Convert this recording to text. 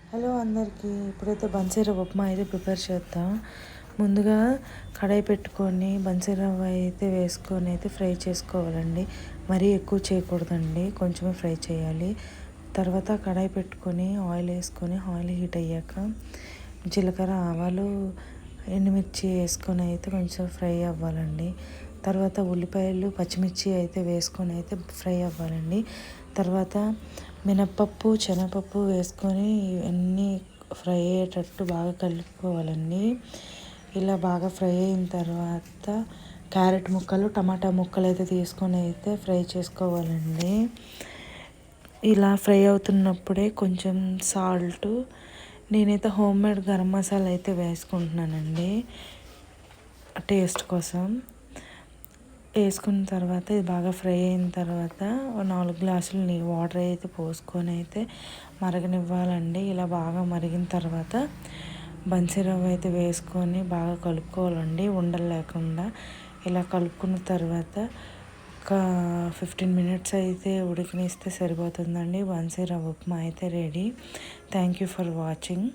Hello అందరికీ. ఇప్పుడైతే బన్సీ రవ్వ ఉప్మా అయితే ప్రిపేర్ చేద్దాం. ముందుగా కడాయి పెట్టుకొని బన్సీ రవ్వ అయితే వేసుకొని అయితే ఫ్రై చేసుకోవాలండి. మరీ ఎక్కువ చేయకూడదండి, కొంచెమే ఫ్రై చేయాలి. తర్వాత కడాయి పెట్టుకొని ఆయిల్ వేసుకొని ఆయిల్ హీట్ అయ్యాక జీలకర్ర, ఆవాలు, ఎండుమిర్చి వేసుకొని అయితే కొంచెం ఫ్రై అవ్వాలండి. తర్వాత ఉల్లిపాయలు, పచ్చిమిర్చి అయితే వేసుకొని అయితే ఫ్రై అవ్వాలండి. తర్వాత మినప్పప్పు, శనగపప్పు వేసుకొని ఇవన్నీ ఫ్రై అయ్యేటట్టు బాగా కలుపుకోవాలండి. ఇలా బాగా ఫ్రై అయిన తర్వాత క్యారెట్ ముక్కలు, టమాటా ముక్కలు అయితే తీసుకొని అయితే ఫ్రై చేసుకోవాలండి. ఇలా ఫ్రై అవుతున్నప్పుడే కొంచెం సాల్ట్, నేనైతే హోమ్ మేడ్ గరం మసాలా అయితే వేసుకుంటున్నానండి టేస్ట్ కోసం. వేసుకున్న తర్వాత ఇది బాగా ఫ్రై అయిన తర్వాత 4 గ్లాసులు వాటర్ అయితే పోసుకొని అయితే మరగనివ్వాలండి. ఇలా బాగా మరిగిన తర్వాత బన్సీ రవ్వ అయితే వేసుకొని బాగా కలుపుకోవాలండి ఉండలు లేకుండా. ఇలా కలుపుకున్న తర్వాత ఒక 15 మినిట్స్ అయితే ఉడికనిస్తే సరిపోతుందండి. బన్సీ రవ్వ ఉప్మా అయితే ready. Thank you for watching.